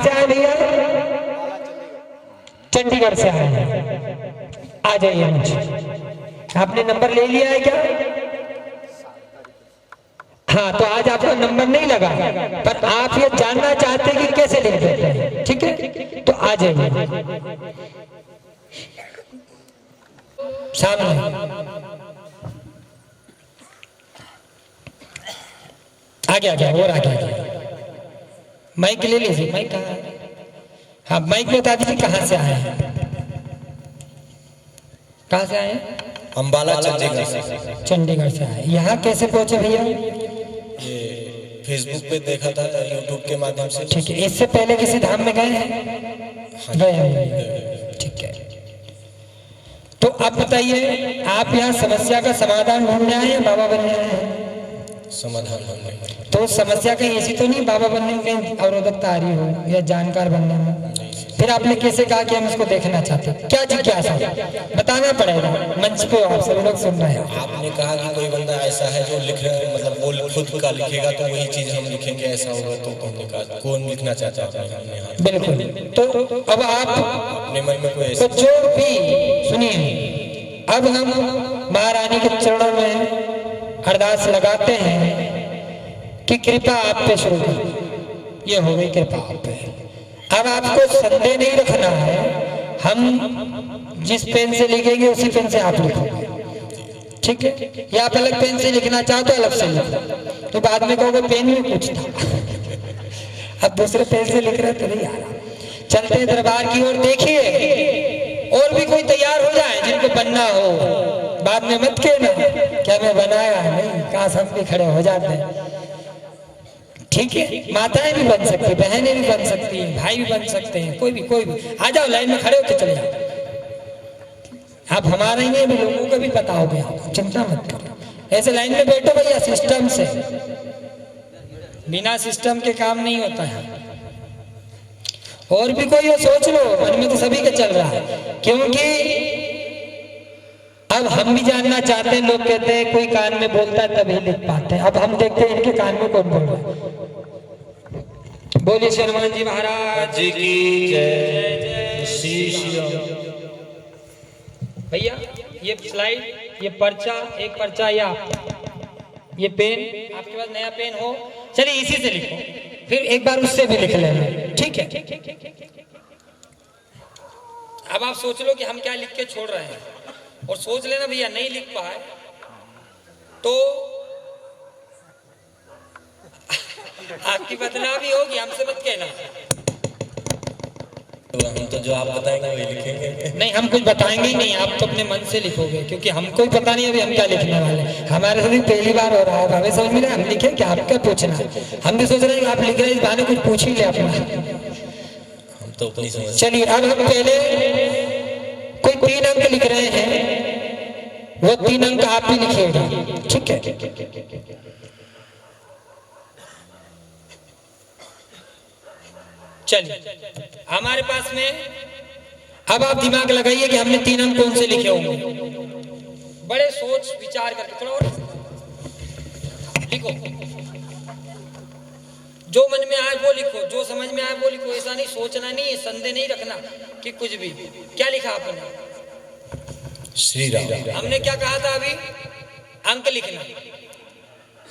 से आए भैया? चंडीगढ़ से आए हैं। आ जाइए मुझे। आपने नंबर ले लिया है क्या? हाँ, तो आज आपका नंबर नहीं लगा, पर आप ये जानना चाहते हैं कि कैसे लिख देते हैं, ठीक है? तो आ जाइए सामने। आगे आ गया और आगे आ गया। माइक ले लीजिए। माइक कहाँ है? हाँ, माइक में बता दीजिए कहाँ से आए हैं। कहाँ से आए हैं? अंबाला चंडीगढ़ से। चंडीगढ़ से आए। यहाँ कैसे पहुंचे भैया? ये फेसबुक पे देखा था, यूट्यूब के माध्यम से। ठीक है। इससे पहले किसी धाम में गए हैं? गए हैं। ठीक है। तो अब बताइए, आप यहाँ समस्या का समाधान ढूंढने आए हैं, बाबा बनने आए हैं? समाधान होंगे। तो समस्या कहीं ऐसी तो नहीं बाबा बनने में कहीं अवरोधकता आ रही हो या जानकार बनने में? फिर आपने कैसे कहा कि हम इसको देखना चाहते हैं? क्या जिज्ञासा बताना पड़ेगा, मंच पे आप सभी लोग सुन रहे हैं। आपने कहा कि कोई बंदा ऐसा है जो लिख रहा है, मतलब वो खुद का लिखेगा तो वही चीज हम लिखेंगे, ऐसा होगा। तो हमने कहा कौन लिखना चाहता है? बिल्कुल। तो अब आप अपने मन में कोई तो जो भी सुनिए, अब हम महारानी के चरणों में अरदास लगाते हैं कि कृपा आप पे शुरू कर। ये हो गई कृपा आप पे। अब आपको संदेह नहीं रखना है, हम जिस पेन से लिखेंगे उसी पेन से आप लिखोगे, ठीक है? या आप अलग पेन से लिखना चाहो तो अलग से लिखो, तो बाद में कहोगे पेन में कुछ था। अब दूसरे पेन से लिख रहे तो नहीं आ रहा। चलते हैं दरबार की ओर। देखिए और भी कोई तैयार हो जाए जिनको बनना हो, बाद में मत कहना क्या मैं बनाया नहीं, काश हम भी खड़े हो जाते हैं, ठीक है? माताएं भी बन सकती, बहनें भी बन सकती हैं, भाई भी बन सकते हैं, कोई भी आ जाओ, लाइन में खड़े होके चले जाओ। आप हमारे ही भी लोगों को भी बताओगे, आप चिंता मत करो। ऐसे लाइन में बैठो भैया, सिस्टम से। बिना सिस्टम के काम नहीं होता है। और भी कोई हो सोच लो, मन में तो सभी का चल रहा है, क्योंकि अब हम भी जानना चाहते हैं। लोग कहते हैं कोई कान में बोलता है तभी लिख पाते हैं। अब हम देखते हैं इनके कान में कौन बोल रहा है। बोलिए श्री हनुमान जी महाराज जी की जय। भैया ये स्लाइड, ये पर्चा, एक पर्चा या ये पेन, आपके पास नया पेन हो, चलिए इसी से लिखो, फिर एक बार उससे भी लिख लेना, ठीक है? अब आप सोच लो कि हम क्या लिख के छोड़ रहे हैं, और सोच लेना भैया नहीं लिख पाए तो आपकी बदनामी होगी, हमसे मत कहना। तो हम तो जो आप बताएंगे वही लिखेंगे। नहीं, हम कुछ बताएंगे ही नहीं, आप तो अपने मन से लिखोगे, क्योंकि हमको ही पता नहीं अभी हम क्या लिखने वाले। हमारे साथ पहली बार हो रहा है, हमें समझ में हम लिखे क्या, आप क्या पूछना। हम भी सोच रहे हैं आप लिख रहे हैं, इस बहाने कुछ पूछ ही ले अपना। हम तो अपनी समझ। चलिए अब हम पहले कोई 3 अंक लिख रहे हैं, वो 3 अंक आप भी लिखिएगा, ठीक है? चलिए हमारे पास में अब आप दिमाग लगाइए कि हमने 3 अंक कौन से लिखे होंगे। बड़े सोच विचार करके थोड़ा और लिखो, जो मन में आए वो लिखो, जो समझ में आए वो लिखो। ऐसा नहीं सोचना नहीं है, संदेह नहीं रखना कि कुछ भी। क्या लिखा आपने? श्री राम। हमने क्या कहा था अभी? अंक लिखना।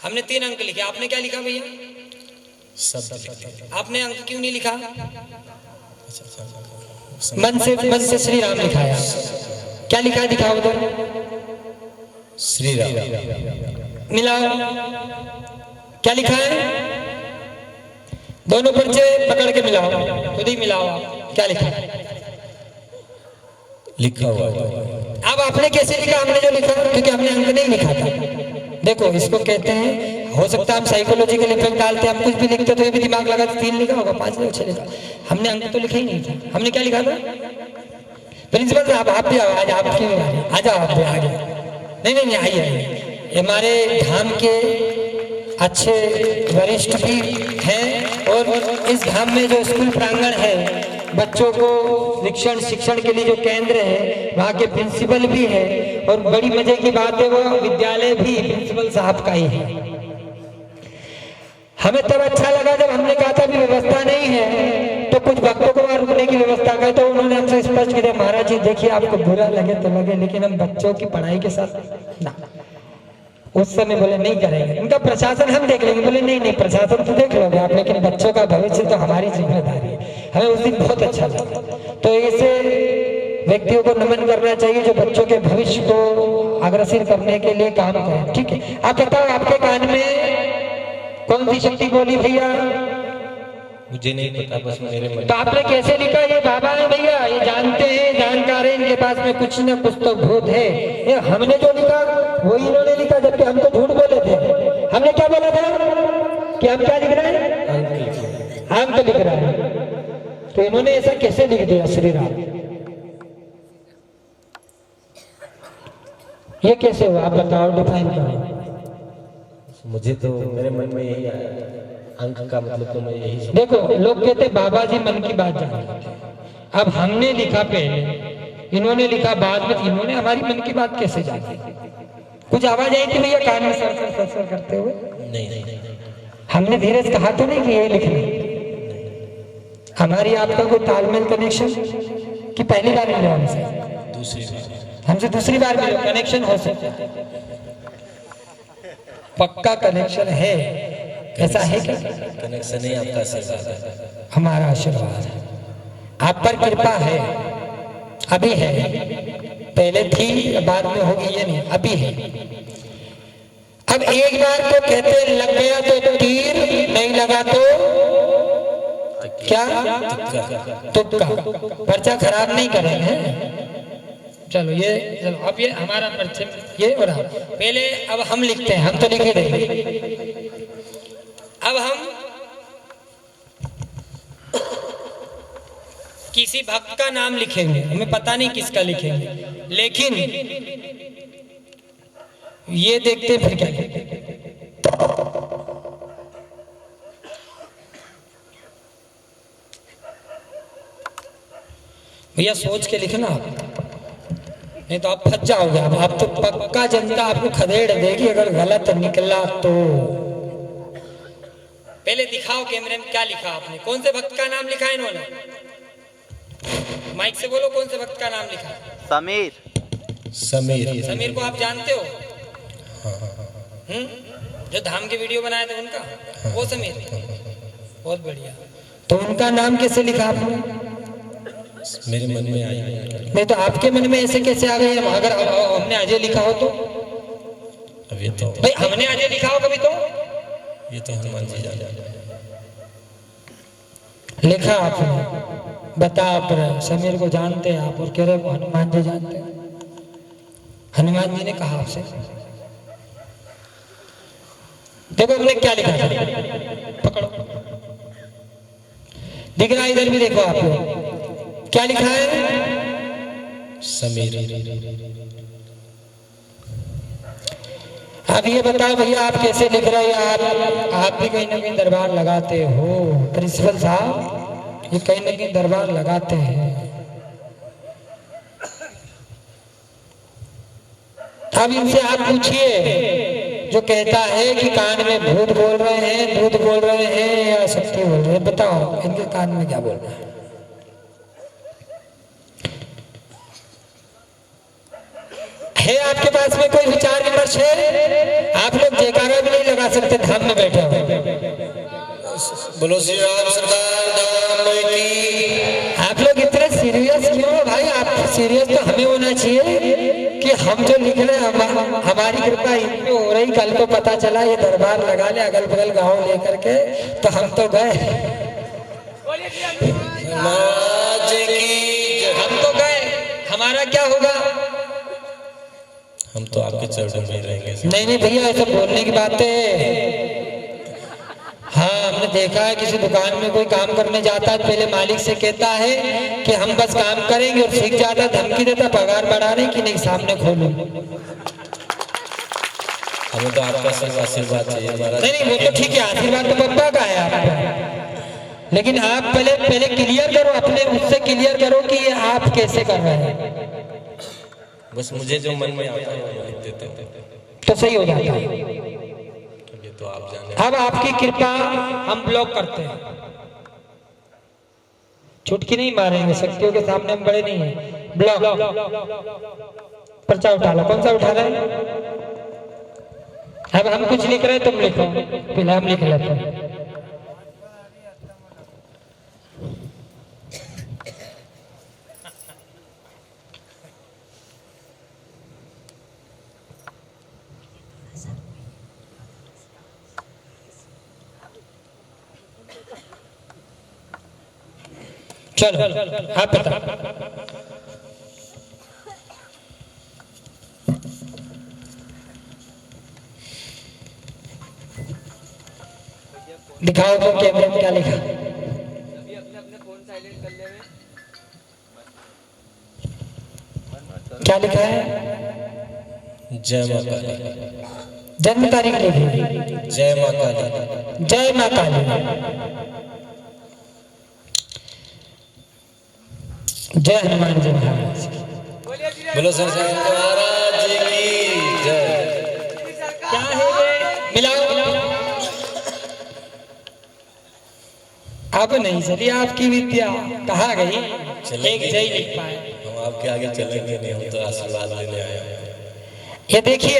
हमने 3 अंक लिखे, आपने क्या लिखा भैया? आपने अंक क्यों नहीं लिखा? मन से श्री राम लिखाया। क्या लिखा है दिखाओ उधर। श्री राम मिलाओ, क्या लिखा है? दोनों पर्चे पकड़ के मिलाओ, खुद ही मिलाओ। क्या लिखा है? लिखा हुआ। अब आपने कैसे लिखा? हमने जो लिखा, क्योंकि हमने अंक नहीं लिखा था। देखो इसको कहते हैं, हो सकता है हम साइकोलॉजिकल इफेक्ट डालते, हम कुछ भी लिखते तो ये भी दिमाग लगा 3 लिखा होगा, 5 लिखा, 6 लिखा। हमने अंक तो लिखा ही नहीं था। हमने क्या लिखा था? प्रिंसिपल साहब आप भी आज आपकी आ जाओ, आप भी आगे। नहीं आइए। हमारे धाम के अच्छे वरिष्ठ भी हैं, और इस धाम में जो स्कूल प्रांगण है, बच्चों को शिक्षण के लिए जो केंद्र है, वहाँ के प्रिंसिपल भी है। और बड़ी मजे की बात है, वो विद्यालय भी प्रिंसिपल साहब का ही है। हमें तब अच्छा लगा जब हमने कहा था भी व्यवस्था नहीं है तो व्यवस्था करें, तो उन्होंने हमसे स्पष्ट किया महाराज जी देखिए आपको बुरा लगे तो लगे, लेकिन हम बच्चों की पढ़ाई के साथ ना। उस समय बोले नहीं करेंगे, उनका प्रशासन हम देख लेंगे। बोले नहीं नहीं प्रशासन तो देख लोगे आप, लेकिन बच्चों का भविष्य तो हमारी जिम्मेदारी है। हमें उस दिन बहुत अच्छा लगा। तो ऐसे व्यक्तियों को नमन करना चाहिए जो बच्चों के भविष्य को अग्रसर करने के लिए काम करें। ठीक है, आप बताओ आपके कान में कौन सी शक्ति बोली भैया? मुझे नहीं पता, बस मेरे मन। तो आपने कैसे लिखा? ये बाबा है भैया, ये जानते हैं, जानकार है, इनके पास में कुछ न कुछ तो भूत है। ये हमने जो लिखा वो इन्होंने लिखा, जबकि हम तो झूठ बोले थे। हमने क्या बोला था कि हम क्या लिख रहे हैं? अंक लिख रहे हैं। तो इन्होंने ऐसा कैसे लिख दिया श्री राम? ये कैसे हुआ आप बताओ, डिफाइन करो। मुझे तो मेरे मन में यही आया, अंक का मतलब तो मैं यही समझ। देखो लोग कहते बाबा जी मन की बात जानते। अब हमने लिखा पहले, इन्होंने लिखा बाद में, इन्होंने हमारी मन की बात कैसे जानी? कुछ आवाज आई थी भैया कान में सर सर सर सर करते हुए? नहीं। हमने धीरे से कहा तो नहीं कि ये लिखना। हमारी आपका कोई तालमेल कनेक्शन कि पहली बार मिले हमसे? दूसरी बार। हमसे दूसरी बार मिले, कनेक्शन हो सकता है, पक्का कनेक्शन है। ऐसा है क्या? कनेक्शन ही आपका आशीर्वाद है। हमारा आशीर्वाद है, आप पर कृपा है, अभी है, पहले थी बाद में होगी ये नहीं, अभी है। अब एक बार तो कहते लग गया तो तीर, नहीं लगा तो क्या? तुक्का। पर्चा खराब नहीं करेंगे। चलो ये, चलो अब ये हमारा पर्चे ये हो रहा। पहले अब हम लिखते हैं, हम तो लिखे देंगे। अब हम किसी भक्त का नाम लिखेंगे, हमें पता नहीं किसका लिखेंगे, लेकिन ये देखते फिर क्या भैया सोच के लिखना आप, नहीं तो आप फंस जाओगे। आप तो पक्का जनता आपको खदेड़ देगी अगर गलत निकला तो। पहले दिखाओ कैमरे में क्या लिखा आपने, कौन से भक्त का नाम लिखा है इन्होंने? माइक से बोलो कौन से भक्त का नाम लिखा? समीर। समीर को आप जानते हो? जो धाम के वीडियो बनाए थे उनका, वो समीर। बहुत बढ़िया। तो उनका नाम कैसे लिखा आपने? मेरे मन में आई। नहीं तो आपके मन में ऐसे कैसे आ गए? अगर हमने अजय लिखा हो तो? अभी तो भाई हमने अजय लिखा हो कभी तो? ये तो हनुमान जी जाने। लिखा आपने, बता आप समीर को जानते हैं आप और कह रहे वो हनुमान जी जानते हैं। हनुमान जी ने कहा आपसे, देखो हमने क्या लिखा था, पकड़ो, दिख रहा है इधर भी देखो आप लोग क्या लिखा है? समीर। अब ये बताओ भैया आप कैसे लिख रहे हैं? आप भी कहीं ना कहीं दरबार लगाते हो, प्रिंसिपल साहब ये कहीं ना कहीं दरबार लगाते हैं। अब इनसे आप पूछिए जो कहता है कि कान में भूत बोल रहे हैं, दूध बोल रहे हैं या शक्ति बोल रहे हैं, बताओ इनके कान में क्या बोल रहा है? आपके पास में कोई विचार विमर्श है? आप लोग जयकारा भी नहीं लगा सकते, धाम में बैठे हो। बोलो श्री राम सरदार धाम की। आप लोग इतने सीरियस क्यों हो भाई? आप सीरियस तो हमें होना चाहिए कि हम जो लिख रहे हैं हमारी कृपा इन पे हो रही। कल को पता चला ये दरबार लगा ले अगल बगल गांव लेकर के, तो हम तो गए, हम तो गए, हमारा क्या होगा? हम तो आपके चरणों में रहेंगे। नहीं नहीं भैया ऐसा बोलने की बात है। हाँ हमने देखा है किसी दुकान में कोई काम करने जाता है, पहले मालिक से कहता है कि हम बस काम करेंगे और सीख जाता, धमकी देता पगार बढ़ाने की, नहीं सामने खोलो। हमें तो आपका आशीर्वाद चाहिए हमारा। नहीं वो तो ठीक है, आशीर्वाद तो पप्पा का है आपका, लेकिन आप पहले क्लियर करो, अपने उससे क्लियर करो कि ये आप कैसे कर रहे हैं। बस मुझे जो मन में आता है वो लिख देते हैं तो सही हो जाता है। ये तो आप जाने। अब आपकी कृपा हम ब्लॉक करते हैं। चुटकी नहीं मारेंगे, शक्तियों के सामने हम बड़े नहीं हैं। ब्लॉक पर्चा उठा लो, कौन सा उठा रहे हैं? अब हम कुछ लिख रहे हैं, तुम लिखो, फिलहाल हम लिख लेते हैं। चलो आप बता। दिखाओ तो कैमरे में क्या लिखा। अभी अपने फोन साइलेंट कर ले। क्या लिखा है? जय मां काली। जन्म तारीख लिखी। जय मां काली। जय मां काली। जय हनुमान जी महाराज की। बोलो सर महाराज की जय। क्या है ये? मिलाओ। अब नहीं चली आपकी विद्या, कहाँ गई? एक जय लिख पाए। हम आपके आगे चलेंगे नहीं, हम तो आशीर्वाद लेने आए हैं। ये देखिए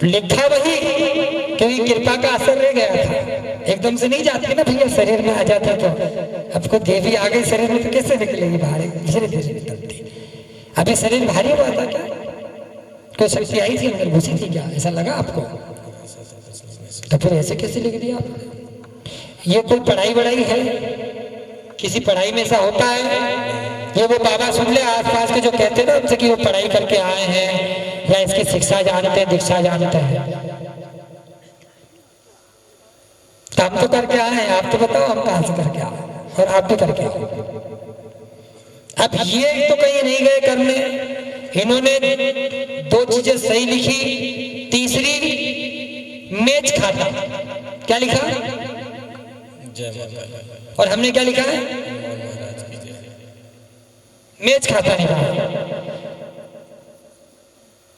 लिखा वही, क्योंकि कृपा का असर रह गया था। एकदम से नहीं जाती ना भैया, शरीर में आ जाता तो आपको देवी आ गई शरीर में तो कैसे निकलेगी बाहर? धीरे धीरे निकलती। अभी शरीर भारी हुआ था क्या? कोई शक्ति आई थी अंदर, घुसी थी क्या? ऐसा लगा आपको? तो फिर ऐसे कैसे लिख दिया आपने? ये कोई पढ़ाई वढ़ाई है? किसी पढ़ाई में ऐसा होता है? ये वो बाबा सुन ले आसपास के जो कहते ना उनसे कि वो पढ़ाई करके आए हैं या इसकी शिक्षा जानते हैं, दीक्षा जानते हैं। तो हम तो करके आए हैं, आप तो बताओ हम कहां से करके आए? और आप भी करके आओ। अब ये तो कहीं नहीं गए करने, इन्होंने दो चीजें सही लिखी, तीसरी मेज खाता। क्या लिखा? जय मां काली। और हमने क्या लिखा है? महाराज की जय। मेज खाता नहीं रहा।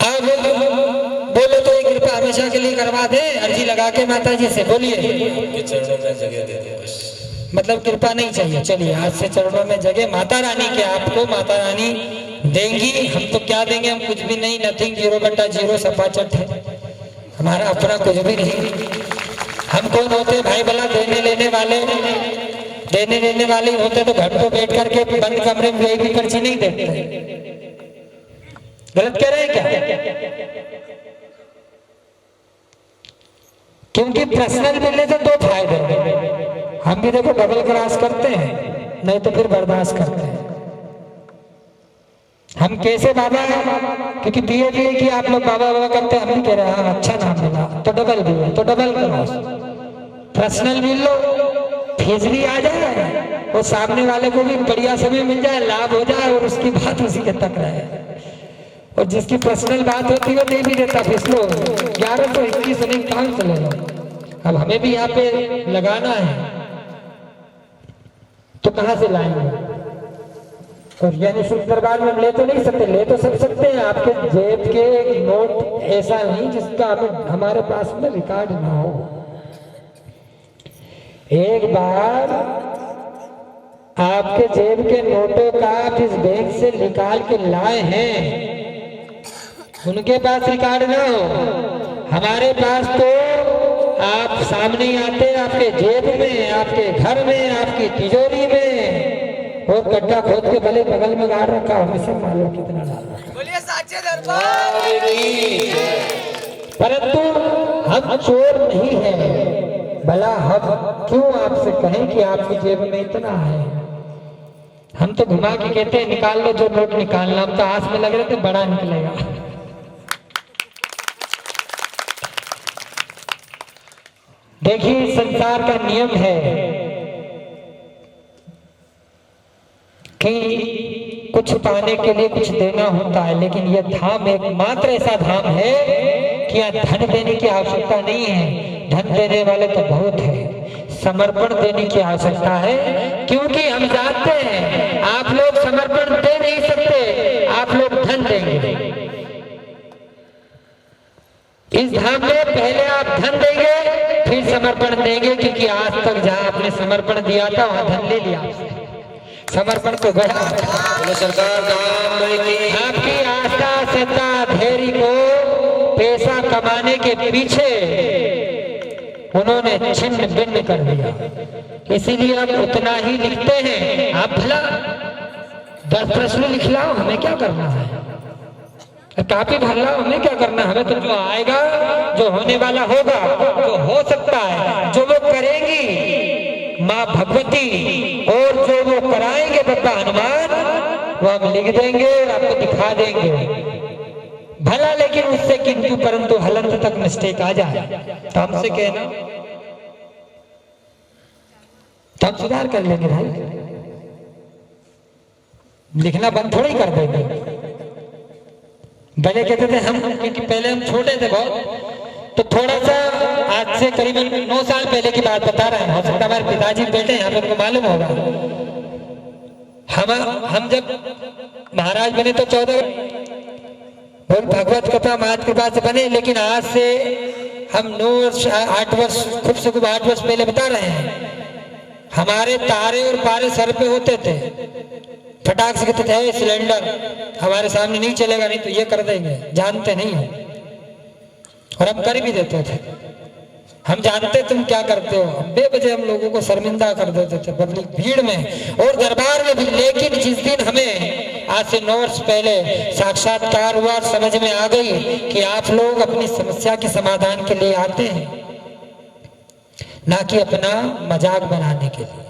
अब बोलो तो एक कृपा हमेशा के लिए करवा दे, अर्जी लगा के माता जी से बोलिए। आपके चरणों में जगह दे दो बस। मतलब कृपा नहीं चाहिए। चलिए आज से चरणों में जगह माता रानी के, आपको माता रानी देंगी। हम तो क्या देंगे? हम कुछ भी नहीं, नथिंग, 0/0 सपाचट है हमारा, अपना कुछ भी नहीं। हम कौन होते भाई भला? देने लेने वाले। देने लेने वाले होते तो घर पे बैठ करके बंद कमरे में भी पर्ची नहीं देते। गलत कह रहे हैं क्या? क्योंकि पर्सनल मिलने से दो फायदे हैं। हम भी देखो डबल क्रॉस करते हैं, नहीं तो फिर बर्दाश्त करते हैं। हम कैसे बाबा? क्योंकि बीए की आप लोग बाबा बाबा करते हैं, हम भी कह रहे हैं अच्छा नाम मिला तो डबल भी है, तो डबल क्रॉस। पर्सनल मिल लो, फीस भी आ जाए और सामने वाले को भी बढ़िया समय मिल जाए, लाभ हो जाए और उसकी बात उसी के तक रहे। और जिसकी पर्सनल बात होती है नहीं भी देता फीस लो 1121 नहीं कहाँ से ले लो। अब हमें भी यहाँ पे लगाना है तो कहाँ से लाएंगे? और यानी सिर्फ दरबार में हम ले तो नहीं सकते, ले तो सब सकते हैं। आपके जेब के एक नोट ऐसा नहीं जिसका हमारे पास में रिकॉर्ड ना हो। एक बार आपके जेब के नोटों का आप इस बैग से निकाल के लाए हैं, उनके पास रिकॉर्ड ना हो, हमारे पास तो आप सामने आते हैं, आपके जेब में, आपके घर में, आपकी तिजोरी में, और गड्ढा खोद के भले बगल में गाड़ रखा, हमेशा मालूम कितना डाल रखा। बोलिए साचे दरबार। परंतु हम चोर नहीं है, भला हम क्यों आपसे कहें कि आपकी जेब में इतना है? हम तो घुमा के कहते हैं निकाल लो जो नोट निकालना। हम तो आस में लग रहे थे बड़ा निकलेगा। देखिए संसार का नियम है कि कुछ पाने के लिए कुछ देना होता है, लेकिन यह धाम एकमात्र ऐसा धाम है कि यहाँ धन देने की आवश्यकता नहीं है। धन देने वाले तो बहुत है, समर्पण देने की आवश्यकता है। क्योंकि हम जानते हैं आप लोग समर्पण दे नहीं सकते, आप लोग धन देंगे। इस धाम में पहले आप धन देंगे फिर समर्पण देंगे, क्योंकि आज तक जहाँ आपने समर्पण दिया था वहाँ धन ले लिया आपसे। समर्पण को गया। बोलो सरकार दाम की। आपकी आस्था श्रद्धा धैर्य को पैसा कमाने के पीछे उन्होंने छिन्न भिन्न कर दिया। इसीलिए अब उतना ही लिखते हैं। आप भला 10 प्रश्न लिख लाओ, हमें क्या करना है? काफी भर लाओ, हमें क्या करना? हमें तो जो आएगा, जो होने वाला होगा, जो हो सकता है, जो वो करेंगी माँ भगवती, और जो वो कराएंगे बाबा हनुमान, वो हम लिख देंगे और आपको दिखा देंगे। भला लेकिन उससे किंतु परंतु हलंत तक मिस्टेक आ जाए तो हमसे कहना, तो हम सुधार कर लेंगे भाई। लिखना बंद थोड़ी कर देंगे। पहले कहते थे हम, क्योंकि पहले हम छोटे थे बहुत, तो थोड़ा सा आज से करीबन 9 साल पहले की बात बता रहे हैं। हो सकता हमारे पिताजी बेटे यहाँ पे उनको मालूम होगा। हम जब महाराज बने तो 14 और भगवत कृपा महाराज कृपा से बने, लेकिन आज से हम 9 वर्ष 8 वर्ष खूब से खूब 8 वर्ष पहले बता रहे हैं। हमारे तारे और पारे सर पे होते थे, फटाक से कहते थे सिलेंडर हमारे सामने नहीं चलेगा, नहीं तो ये कर देंगे, जानते नहीं हो, और हम कर भी देते थे। हम जानते तुम क्या करते हो, बेवजह हम लोगों को शर्मिंदा कर देते थे पब्लिक भीड़ में और दरबार में भी। लेकिन जिस दिन हमें आज से 9 वर्ष पहले साक्षात्कार हुआ, समझ में आ गई कि आप लोग अपनी समस्या के समाधान के लिए आते हैं, ना कि अपना मजाक बनाने के लिए,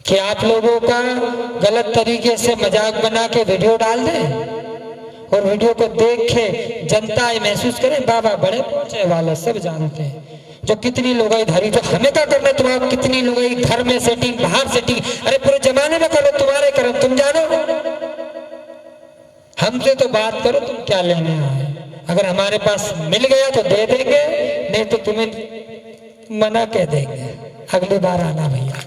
कि आप लोगों का गलत तरीके से मजाक बना के वीडियो डाल दें और वीडियो को देख के जनता ये महसूस करे बाबा बड़े पहुंचे वाले सब जानते हैं। जो कितनी लोगाईधारी, जो हमें क्या करना, तुम्हारा कितनी लोगाई घर में सेटिंग बाहर सेटिंग, अरे पूरे जमाने में करो, तुम्हारे कर्म तुम जानो। हमसे तो बात करो, तुम क्या लेने आए। अगर हमारे पास मिल गया तो दे देंगे, नहीं तो तुम्हें मना कह देंगे, अगली बार आना भैया।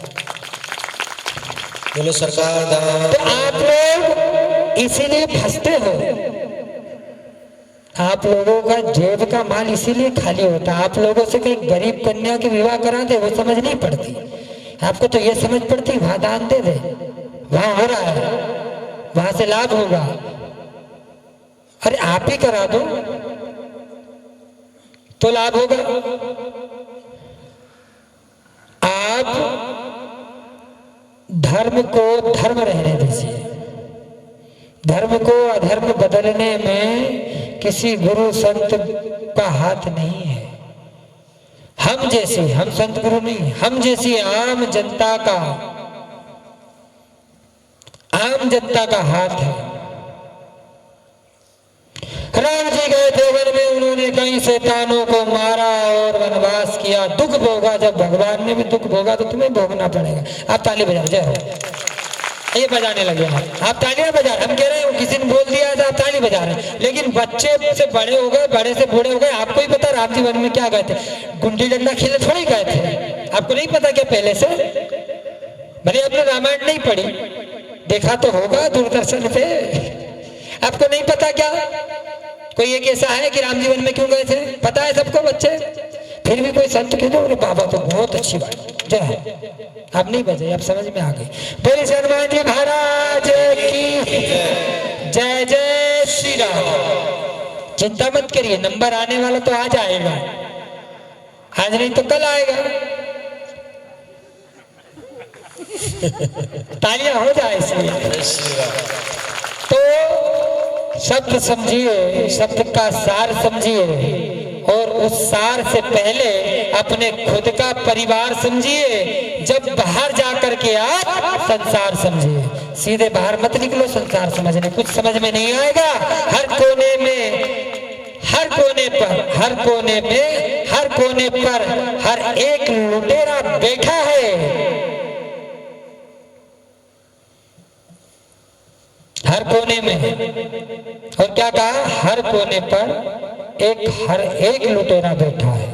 बोलो सरकार दाम। तो आप लोग इसीलिए फंसते हो। आप लोगों का जेब का माल इसीलिए खाली होता है। आप लोगों से कहीं गरीब कन्या के विवाह करा दे, वो समझ नहीं पड़ती आपको, तो ये समझ पड़ती वहां दान दे दे, वहां हो रहा है, वहां से लाभ होगा। अरे आप ही करा दो तो लाभ होगा। आप धर्म को धर्म रहने दीजिए। धर्म को अधर्म बदलने में किसी गुरु संत का हाथ नहीं है। हम जैसे, हम संत गुरु नहीं, हम जैसी आम जनता का हाथ है। राम जी गए थे वन में, उन्होंने कई शैतानों को मारा और वनवास किया, दुख भोगा। जब भगवान ने भी दुख भोगा तो तुम्हें भोगना पड़ेगा। आप ताली बजा, जय हो। ये बजाने लगे आप तालियां बजा रहे। हम कह रहे हैं किसी ने बोल दिया था आप ताली बजा रहे हैं, लेकिन बच्चे से बड़े हो गए, बड़े से बूढ़े हो गए। आपको ही पता राम जी वन में क्या गए थे, गुंडी डंडा खेले थोड़ी गए थे। आपको नहीं पता क्या पहले से? भले आपने रामायण नहीं पढ़ी, देखा तो होगा दूरदर्शन पे, आपको नहीं पता क्या? कोई एक ऐसा है कि राम जी वन में क्यों गए थे? पता है सबको बच्चे, फिर भी कोई संत कह दो अरे बाबा तो बहुत अच्छी बात, जय। अब नहीं बजे, अब समझ में आ गई। बोले हनुमान जी महाराज की जय। जय श्री राम। चिंता मत करिए, नंबर आने वाला तो आज आएगा, आज नहीं तो कल आएगा। तालियां हो जाए इसलिए। तो शब्द समझिए, शब्द का सार समझिए, और उस सार से पहले अपने खुद का परिवार समझिए, जब बाहर जाकर के आप संसार समझिए। सीधे बाहर मत निकलो संसार समझने, कुछ समझ में नहीं आएगा। हर कोने में, हर कोने पर, हर कोने में, हर कोने पर हर एक लुटेरा बैठा है। हर कोने में, और क्या कहा? हर कोने पर हर एक लुटेरा बैठा है।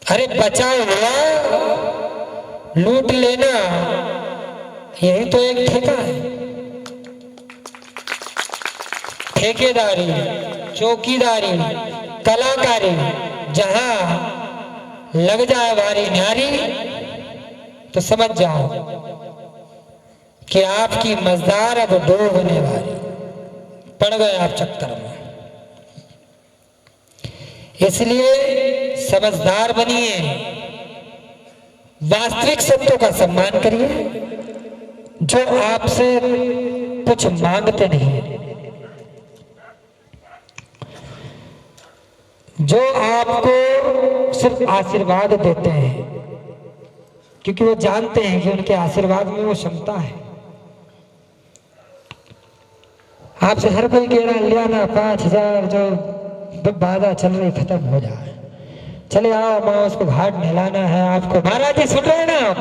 अरे बचा हुआ लूट लेना, यही तो एक ठेका है। ठेकेदारी, चौकीदारी, कलाकारी जहां लग जाए वारी न्यारी तो समझ जाओ कि आपकी मजदार अब डूबने वाली, पड़ गए आप चक्कर में। इसलिए समझदार बनिए, वास्तविक सत्यों का सम्मान करिए, जो आपसे कुछ मांगते नहीं, जो आपको सिर्फ आशीर्वाद देते हैं, क्योंकि वो जानते हैं कि उनके आशीर्वाद में वो क्षमता है। आपसे हर कोई कह रहा है लिया ना 5,000, जो बाधा चल रही खत्म हो जाए, चले आओ माँ उसको घाट नहलाना है आपको। महाराज जी सुन रहे हैं ना, आप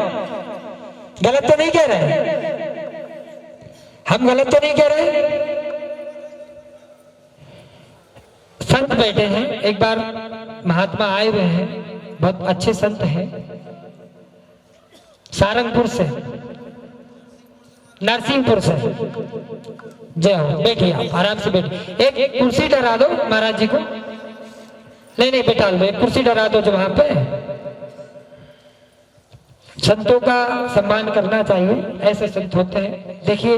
गलत तो नहीं कह रहे, हम गलत तो नहीं कह रहे। संत बैठे हैं, एक बार महात्मा आए हुए हैं, बहुत अच्छे संत हैं, सारंगपुर से, नरसिंहपुर से। जय हो, बैठिए आप आराम से बैठिए। एक कुर्सी डरा दो महाराज जी को, नहीं बैठा लो, एक कुर्सी डरा दो जो वहां पे। संतों का सम्मान करना चाहिए, ऐसे संत होते हैं। देखिए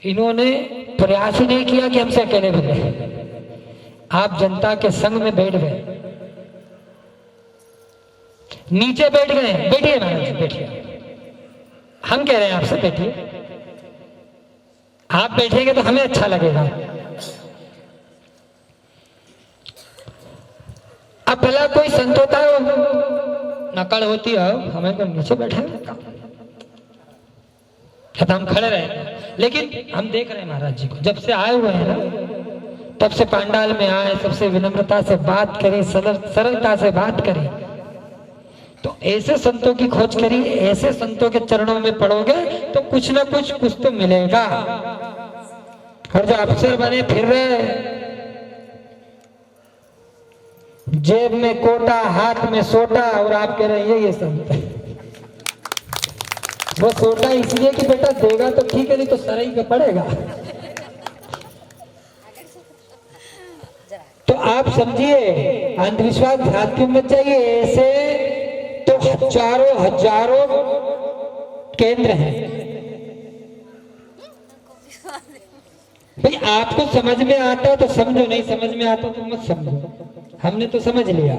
इन्होंने प्रयास ही नहीं किया कि हमसे अकेले बने, आप जनता के संग में बैठ गए, नीचे बैठ गए। बैठिए महाराज जी, बैठिए, हम कह रहे हैं आपसे बैठिए, आप बैठेंगे तो हमें अच्छा लगेगा। अब भला कोई संत होता है नकल होती है, हमें तो नीचे बैठे तो हम खड़े रहे। लेकिन हम देख रहे हैं महाराज जी को, जब से आए हुए हैं ना, तब से पंडाल में आए, सबसे विनम्रता से बात करें, सरलता से बात करें। तो ऐसे संतों की खोज करिए, ऐसे संतों के चरणों में पड़ोगे तो कुछ ना कुछ तो मिलेगा। और जो अफसर बने फिर रहे, जेब में कोटा हाथ में सोटा, और आप कह रहे हैं ये संत है। वो सोटा इसलिए कि बेटा देगा तो ठीक है, नहीं तो सराई पे पड़ेगा। तो आप समझिए, अंधविश्वास भ्रांति में चाहिए। ऐसे तो हजारों केंद्र हैं भाई। आपको समझ में आता तो समझो, नहीं समझ में आता तो मत समझो। हमने तो समझ लिया,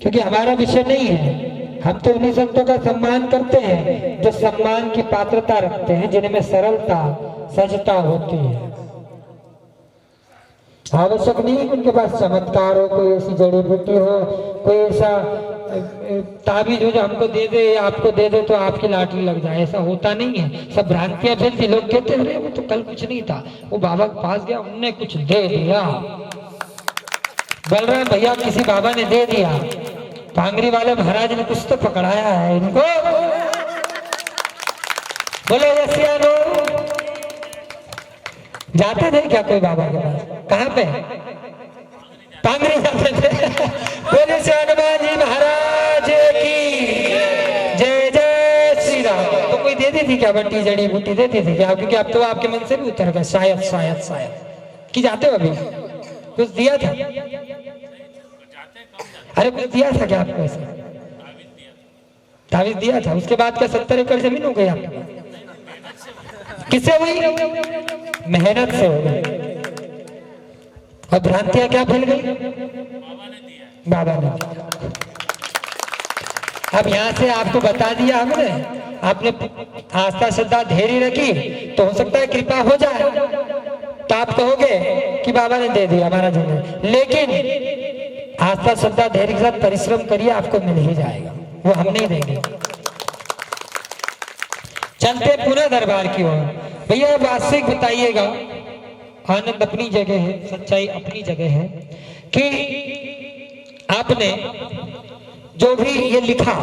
क्योंकि हमारा विषय नहीं है। हम तो उन्हीं संतों का सम्मान करते हैं जो सम्मान की पात्रता रखते हैं, जिनमें सरलता सहजता होती है। आवश्यक नहीं है उनके पास चमत्कार हो, कोई ऐसी जड़ी बूटी हो, कोई ऐसा ताबीज हो जो हमको दे दे या आपको दे दे तो आपकी लाटरी लग जाए, ऐसा होता नहीं है। सब भ्रांतियां फैलती। लोग कहते हैं अरे वो तो कल कुछ नहीं था, वो बाबा के पास गया, उनने कुछ दे दिया। बलराम भैया किसी बाबा ने दे दिया, पांगरी वाले महाराज ने कुछ तो पकड़ाया है इनको। बोले यसियानो, जाते थे क्या कोई बाबा के पास? कहाँ पे? पांगरी जाते थे। बोले हनुमान जी महाराज की जय जय श्री राम। तो कोई देती थी क्या बट्टी जड़ी बूटी देती थी क्या? क्योंकि अब तो आपके मन से भी उतर गया, शायद कि जाते हो अभी कुछ दिया था? अरे कुछ दिया था क्या आपको? ऐसा तावीज दिया था, उसके बाद क्या 70 एकड़ जमीन हो गई आपके? किससे हुई? मेहनत से हो गई। और भ्रांतियां क्या फैल गई? बाबा ने दिया। अब यहाँ से आपको बता दिया हमने, आपने आस्था श्रद्धा धैर्य रखी तो हो सकता है कृपा हो जाए, तो आप कहोगे कि बाबा ने दे दिया महाराज ने। लेकिन आस्था श्रद्धा धैर्य के साथ परिश्रम करिए, आपको मिल ही जाएगा, वो हम नहीं देंगे। चलते पुनः दरबार की ओर। भैया वास्तविक बताइएगा, आनंद अपनी जगह है, सच्चाई अपनी जगह है कि आपने जो भी ये लिखा,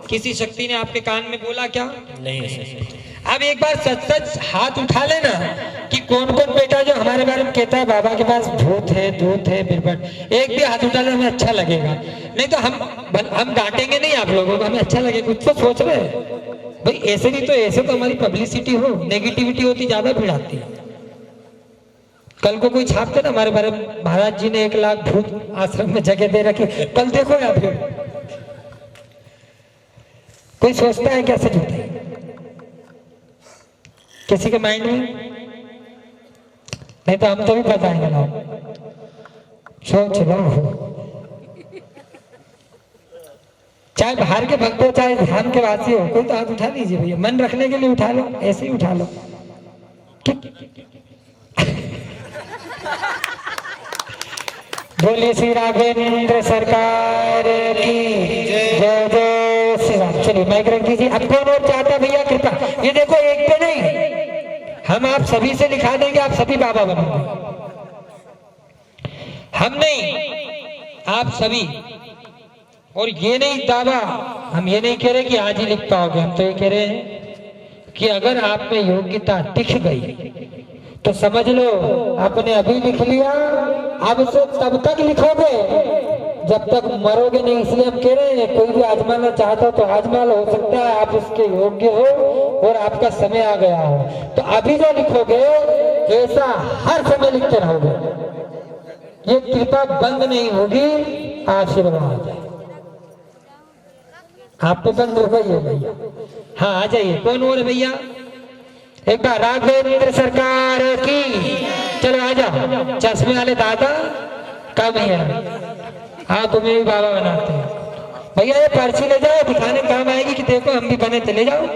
किसी शक्ति ने आपके कान में बोला क्या? नहीं। अब एक बार सच हाथ उठा लेना कि कौन कौन बेटा जो हमारे बारे में कहता है बाबा के पास भूत है, दूत है, बिरबट, एक भी हाथ उठा ले, हमें अच्छा लगेगा। नहीं तो हम डांटेंगे नहीं आप लोगों को, हमें अच्छा लगेगा। कुछ तो सोच रहे भाई, ऐसे नहीं तो ऐसे तो हमारी पब्लिसिटी हो, नेगेटिविटी होती, ज्यादा भीड़ आती है। कल को कोई छापते ना हमारे बारे में, महाराज जी ने 1 लाख भूत आश्रम में जगह दे रखी, कल देखो या फिर कोई सोचता है क्या सच होता है किसी के माइंड में? नहीं तो हम तो भी बताएंगे ना, सोच लो। चाहे बाहर के भक्त हो चाहे ध्यान के वासी हो, कोई तो हाथ उठा लीजिए भैया, मन रखने के लिए उठा लो, ऐसे ही उठा लो। बोलिए श्री राघवेंद्र सरकार की जय जय श्री राम। चलिए माइक रख दीजिए। अब कौन और चाहता भैया कृपा? ये देखो एक पे नहीं, हम आप सभी से लिखा देंगे, आप सभी बाबा बनोगे। हम नहीं, आप सभी। और ये नहीं दावा, हम ये नहीं कह रहे कि आज ही लिख पाओगे, हम तो ये कह रहे हैं कि अगर आप में योग्यता दिख गई तो समझ लो आपने अभी लिख लिया, अब से तब तक लिखोगे जब तक मरोगे नहीं। इसलिए हम कह रहे हैं कोई भी आजमाना चाहता तो आजमा लो, हो सकता है आप उसके योग्य हो और आपका समय आ गया हो। तो अभी जो लिखोगे ऐसा हर समय लिखते रहोगे, ये कृपा बंद नहीं होगी, आशीर्वाद है। आप तो बंद हो गई है भैया। हाँ आ जाइए, कौन और है भैया? एक बार राघवेंद्र सरकार की। चलो आ जाओ, चश्मे वाले दादा का भैया, हाँ तुम्हें भी बाबा बनाते हैं भैया। ये पर्ची ले जाओ, दिखाने काम आएगी कि देखो हम भी बने, चले जाओ।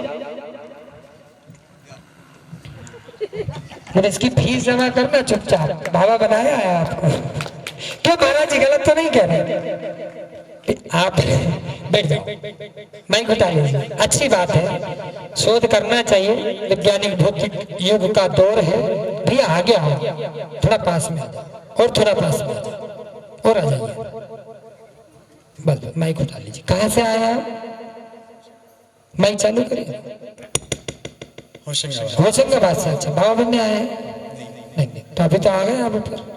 और इसकी फीस जमा करना चुपचाप, बाबा बनाया है आपको। क्यों महाराज जी गलत तो नहीं कह रहे? आप बैठ जाओ, माइक उठा लीजिए। अच्छी बात है, शोध करना चाहिए, वैज्ञानिक भौतिक युग का दौर है। भैया आगे आओ, थोड़ा पास में और थोड़ा पास में और आ जाइए, बस माइक उठा लीजिए। कहाँ से आया आप? माइक चालू करिए। होशंगाबाद से। अच्छा, बाबा बनने आए हैं? नहीं, तो अभी तो आ गए आप ऊपर।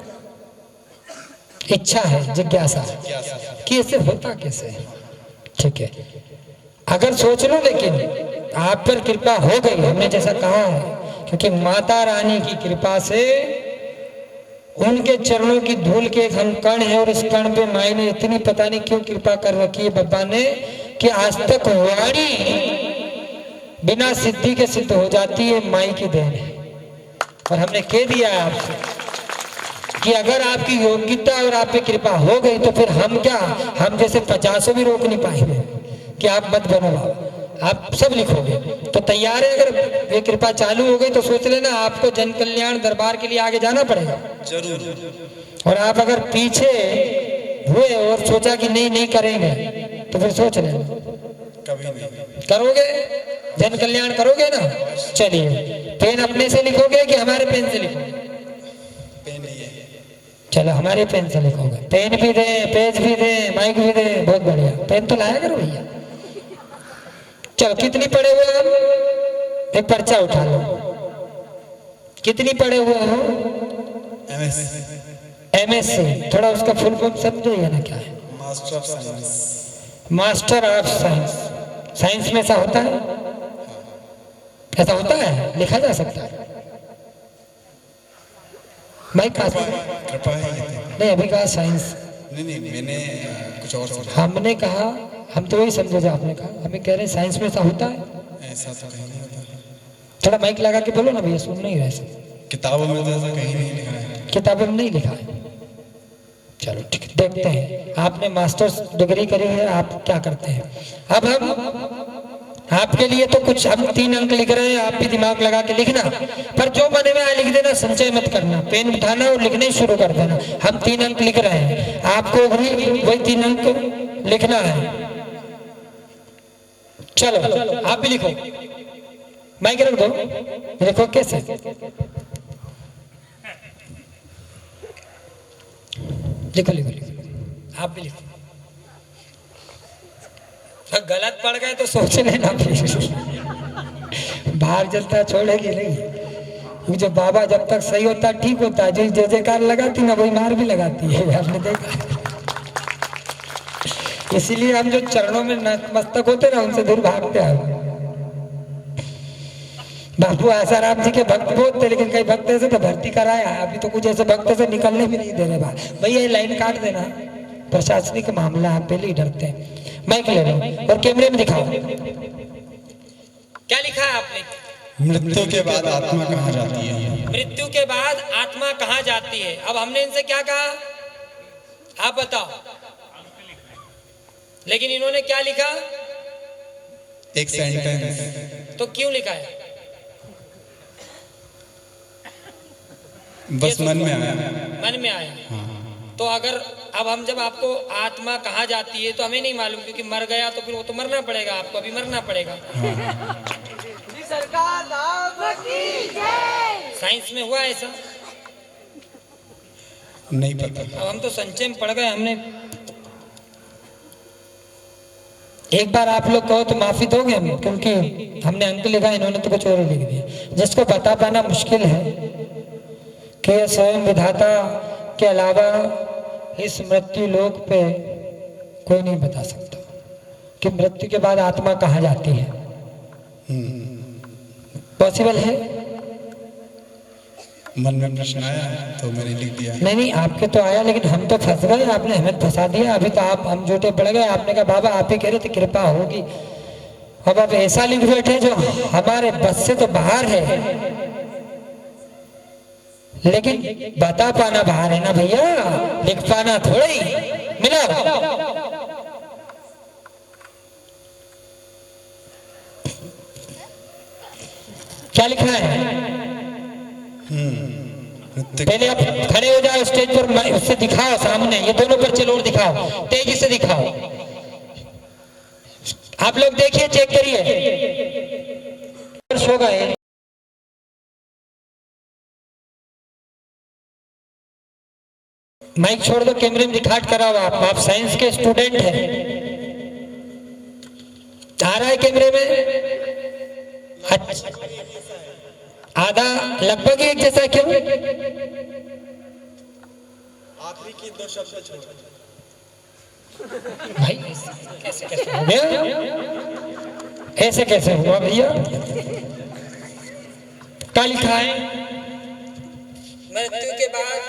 इच्छा है, जिज्ञासा कि ऐसे होता कैसे? ठीक है, अगर सोच लो, लेकिन आप पर कृपा हो गई, हमने जैसा कहा है, क्योंकि माता रानी की कृपा से उनके चरणों की धूल के एक हम कण है, और इस कण पे माई ने इतनी पता नहीं क्यों कृपा कर रखी है बाबा ने, कि आज तक वाणी बिना सिद्धि के सिद्ध हो जाती है, माई की देन है। और हमने कह दिया है आपसे कि अगर आपकी योग्यता और आप पे कृपा हो गई तो फिर हम क्या, हम जैसे 50 भी रोक नहीं पाएंगे कि आप मत बनो बाबा, आप सब लिखोगे। तो तैयार है? अगर ये कृपा चालू हो गई तो सोच लेना आपको जन कल्याण दरबार के लिए आगे जाना पड़ेगा जरूर। और आप अगर पीछे हुए और सोचा कि नहीं नहीं करेंगे तो फिर सोच लेना कभी नहीं करोगे, जन कल्याण करोगे ना। चलिए, पेन अपने से लिखोगे कि हमारे पेन से लिखोगे? चलो हमारे पेन से लिखोगे। पेन भी दे, पेज भी दे, माइक भी दे, बहुत बढ़िया। पेन तो लाया करो भैया। चलो, कितनी पढ़े हुए हो? एक पर्चा उठा लो। कितनी पढ़े हुए हो? MSc। थोड़ा उसका फुल फॉर्म समझिए ना क्या है? Master of science. Master of science. Science में ऐसा होता है? ऐसा होता है, लिखा जा सकता है। माइक पास नहीं, अभी कहा साइंस नहीं, मैंने कुछ और समझा। हमने कहा, हम तो वही समझे जो आपने कहा। हमें कह रहे हैं साइंस में ऐसा होता है? ऐसा तो कहीं नहीं होता। थोड़ा माइक लगा के बोलो ना भैया, सुन नहीं रहे। किताबों में तो ऐसा कहीं नहीं लिखा है। किताबों में नहीं लिखा है? चलो ठीक, देखते हैं। आपने मास्टर्स डिग्री करी है, आप क्या करते हैं? अब हम आपके लिए तो कुछ हम 3 अंक लिख रहे हैं, आप भी दिमाग लगा के लिखना, पर जो बने में लिख देना, संचय मत करना। पेन उठाना और लिखने शुरू कर देना। हम 3 अंक लिख रहे हैं, आपको भी वही 3 अंक लिखना है। चलो आप भी लिखो, माइक रख दो, लिखो। कैसे? लिखो लिखो लिखो, आप भी लिखो। गलत पड़ गए तो सोच लेना फिर। बाहर जलता छोड़ेगी नहीं। जो बाबा जब तक सही होता ठीक होता है, जो जय जयकार लगाती ना वही मार भी लगाती है, आपने देखा। इसीलिए हम जो चरणों में नतमस्तक होते ना उनसे दूर भागते हैं। बाबू आसाराम जी के भक्त बहुत थे, लेकिन कई भक्त ऐसे तो भर्ती कराया, अभी तो कुछ ऐसे भक्त से निकलने भी नहीं दे रहे बाहर। भैया ये लाइन काट देना, प्रशासनिक मामला आप पहले ही डरते हैं। माइक ले लो और कैमरे में दिखाओ। क्या लिखा है आपने? मृत्यु के बाद आत्मा कहाँ जाती है? मृत्यु के बाद आत्मा कहाँ जाती है? अब हमने इनसे क्या कहा, आप बताओ। लेकिन इन्होंने क्या लिखा? एक सेंटेंस। तो क्यों लिखा है? बस मन में आया। मन में आया। हाँ। तो अगर अब हम जब आपको आत्मा कहाँ जाती है तो हमें नहीं मालूम, क्योंकि मर गया तो फिर वो तो मरना पड़ेगा, आपको अभी मरना पड़ेगा। सरकार नाम की जय। साइंस में हुआ ऐसा? नहीं पता। अब हम तो संचय में पढ़ गए हमने। एक बार आप लोग कहो तो माफी दोगे हम, क्योंकि हमने अंक लिखा, इन्होंने तो कुछ और लिख दिया। जिसको बता पाना मुश्किल है कि स्वयं विधाता के अलावा इस मृत्यु लोक पे कोई नहीं बता सकता कि मृत्यु के बाद आत्मा कहाँ जाती है। पॉसिबल है? मन में प्रश्न आया तो मैंने लिख दिया। नहीं, आपके तो आया, लेकिन हम तो फंस गए, आपने हमें फंसा दिया। अभी तो हम झूठे पड़ गए। आपने कहा बाबा आप ही कह रहे थे कृपा होगी, अब आप ऐसा लिख बैठे जो हमारे बस से तो बाहर है, लेकिन बता पाना बाहर है ना भैया, लिख पाना थोड़ा ही। मिला क्या लिखा है? पहले आप खड़े हो जाओ स्टेज पर, उससे दिखाओ सामने, ये दोनों पर चलो और दिखाओ, तेजी से दिखाओ। आप लोग देखिए, चेक करिए। हो गए। माइक छोड़ दो, कैमरे में दिखाट कराओ। आप साइंस के स्टूडेंट हैं। आ रहा है कैमरे में? अच्छा, आधा लगभग एक जैसा। क्यों? आखिरी की दो शब्द छोड़। भाई कैसे कैसे हो गया? ऐसे कैसे हुआ भैया? क्या लिखा है? मृत्यु के बाद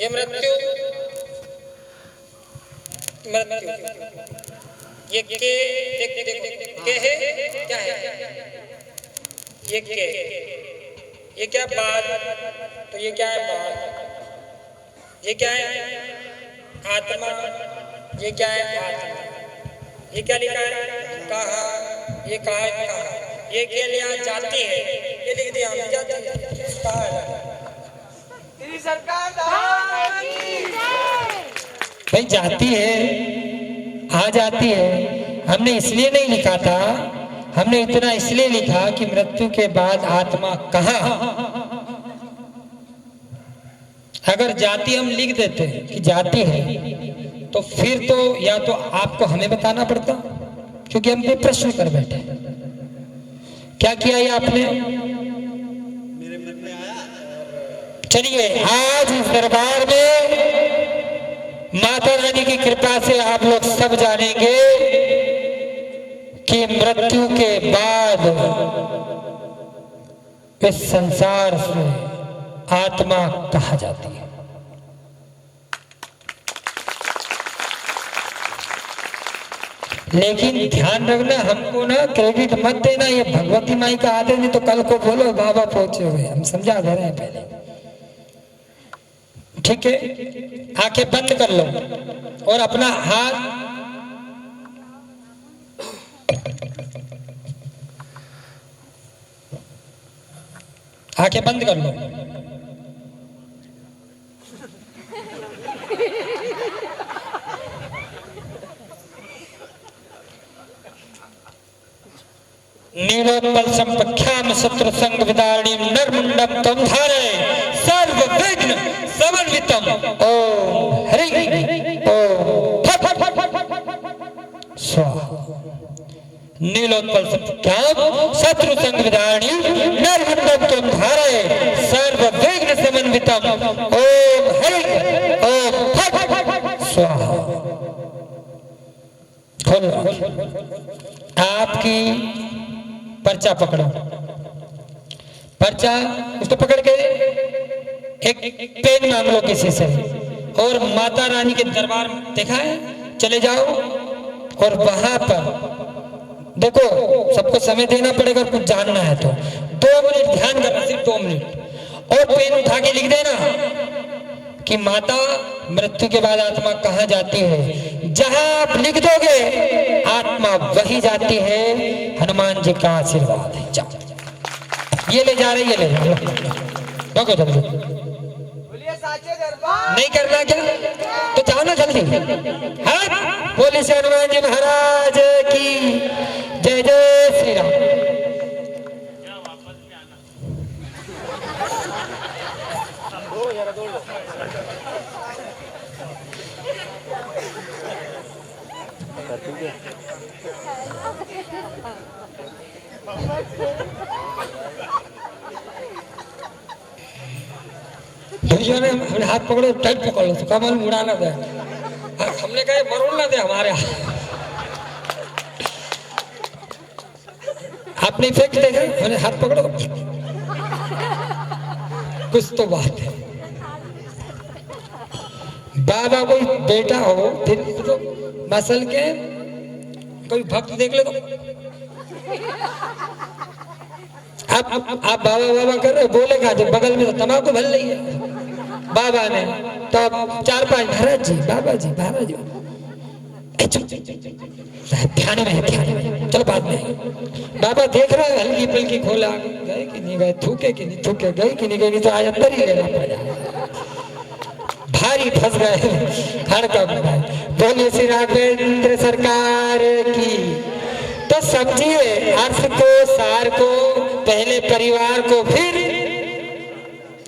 ये मृत्यु ये के है, क्या है ये के? ये क्या बाद? तो ये क्या है बाद? ये क्या है आत्मा? ये क्या है आत्मा? ये क्या लिखा है? कहा। ये कहा है कहा। ये के लिए जाती है, ये लिख दिया हमने, जाती है। कहा है सरकार नाम की जय। भाई जाती है, आ जाती है। हमने इसलिए नहीं लिखा था, हमने इतना इसलिए लिखा कि मृत्यु के बाद आत्मा कहाँ। अगर जाती हम लिख देते कि जाती है, तो फिर तो या तो आपको हमें बताना पड़ता, क्योंकि हम पे प्रश्न कर बैठे। क्या किया ये आपने? मेरे मन में आया। चलिए, आज इस दरबार में माता रानी की कृपा से आप लोग सब जानेंगे कि मृत्यु के बाद इस संसार से आत्मा कहाँ जाती है। लेकिन ध्यान रखना, हमको ना क्रेडिट मत देना, ये भगवती माई का आदर, नहीं तो कल को बोलो बाबा पहुंचे हुए। हम समझा दे रहे हैं पहले, ठीक है? आंखें बंद कर लो और अपना हाथ आंखें बंद कर लो। नीलोत्पल संपख्याम शत्रु संग विदारिणी नरमुंडम तम धारे सर्व विघ्न समन्वितम। ओम हरि ओम स्वाहा। नीलोत्पल संपख्याम शत्रु संग विदारिणी नरमुंडम तम धारे सर्व विघ्न समन्वितम। ओम हरि ओम स्वाहा। आपकी पर्चा पकड़ो, पर्चा उसको पकड़ के एक पेन मांग लो किसी से और माता रानी के दरबार देखा है, चले जाओ और वहां पर देखो, सबको समय देना पड़ेगा, कुछ जानना है तो 2 मिनट ध्यान करना, सिर्फ 2 मिनट, और पेन उठा के लिख देना कि माता मृत्यु के बाद आत्मा कहाँ जाती है। जहां आप लिख दोगे आत्मा वही जाती है, हनुमान जी का आशीर्वाद है। जाओ, ये ले जा रहे, ये ले जा रहे, जल्दी बोलिए साचे दरबार नहीं करना क्या तो जाओ ना जल्दी। हाँ, बोले से हनुमान जी महाराज की जय, जय श्री राम। भैया ने हमने हाथ पकड़ो, टाइट पकड़ लो तो कमल मुड़ा ना दे। हमने कहा मरोड़ ना दे हमारे हाथ। आपने इफेक्ट देखा, हमने हाथ पकड़ो, कुछ तो बात है। बाबा कोई बेटा हो फिर तो मसल के कोई भक्त देख ले तो आप बाबा बाबा कर रहे, बोलेगा जब बगल में तो तम्बाकू भल रही है बाबा ने, तो अब 4-5 महाराज जी, बाबा जी, महाराज जी, ध्यान में है, ध्यान में, चलो बाद में। बाबा देख रहा है, हल्की पल्की खोला, गए कि नहीं गए, थूके कि नहीं थूके, गए कि नहीं गए, नहीं तो आज अंदर ही लेना पड़ जाए, भारी फंस गए हर कब। बोलिए श्री राघवेंद्र सरकार की। तो समझिए अर्थ को, सार को, पहले परिवार को, फिर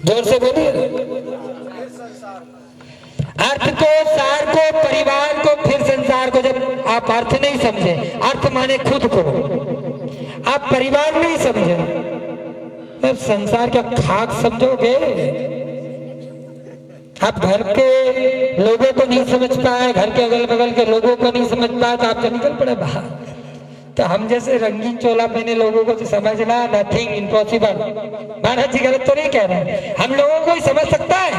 जोर से बोलिए, अर्थ को, सार को, परिवार को, फिर संसार को। जब आप अर्थ नहीं समझे, अर्थ माने खुद को, आप परिवार नहीं समझे, तब संसार का खाक समझोगे। आप घर के लोगों को नहीं समझ पाए, घर के अगल बगल के लोगों को नहीं समझ पाए, तो आप निकल पड़े बाहर। तो हम जैसे रंगीन चोला पहने लोगों को तो समझना नथिंग, इम्पॉसिबल। महाराज जी गलत तो नहीं कह रहे, हम लोगों को ही समझ सकता है।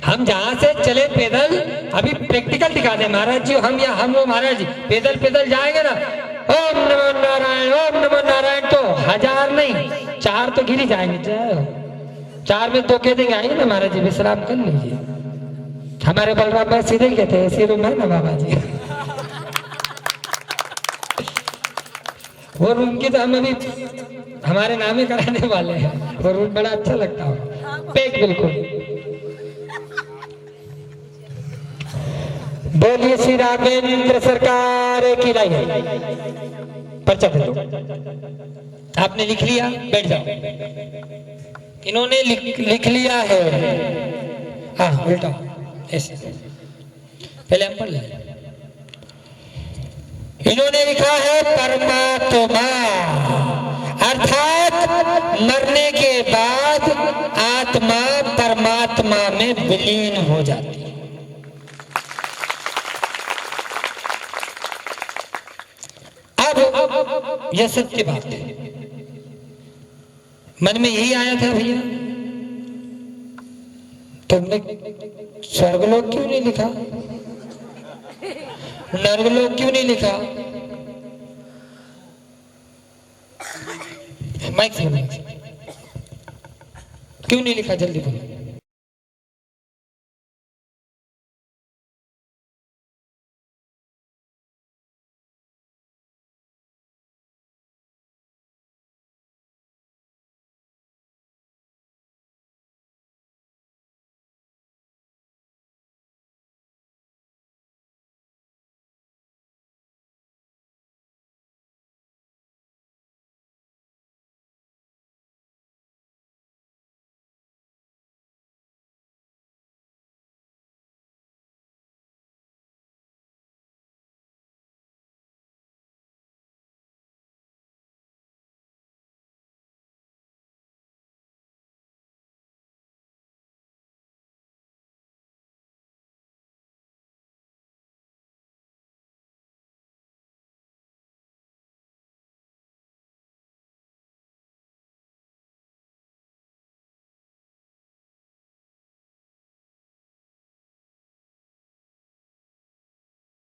हम जहां से चले पैदल, अभी प्रैक्टिकल दिखा दे महाराज जी, हम या हम वो महाराज जी पैदल पैदल जाएंगे ना, ओम नमो नारायण, ओम नमो नारायण, तो 1000 नहीं 4 तो गिर ही जाएंगे। 4 में 2 कह देंगे, आएंगे ना महाराज जी, विश्राम कर लीजिए। हमारे बलराम भाई सीधे कहते हैं, ऐसी रूम है ना बाबा जी, वो रूम की तो हम अभी हमारे नाम ही कराने वाले हैं। वो रूम बड़ा अच्छा लगता है, पैक बिल्कुल। बोलिए श्री राघवेंद्र सरकार की। लाई पर्चा दे दो, आपने लिख लिया, बैठ जाओ। इन्होंने लिख लिया है, हाँ उल्टा ऐसे, पहले हम पढ़ लें। इन्होंने लिखा है परमात्मा, अर्थात मरने के बाद आत्मा परमात्मा में विलीन हो जाती है। अब यह सत्य बात है, मन में यही आया था भैया, तुमने स्वर्गलोक क्यों नहीं लिखा, नरकलोक क्यों नहीं लिखा? माइक से क्यों नहीं लिखा, जल्दी बोलो।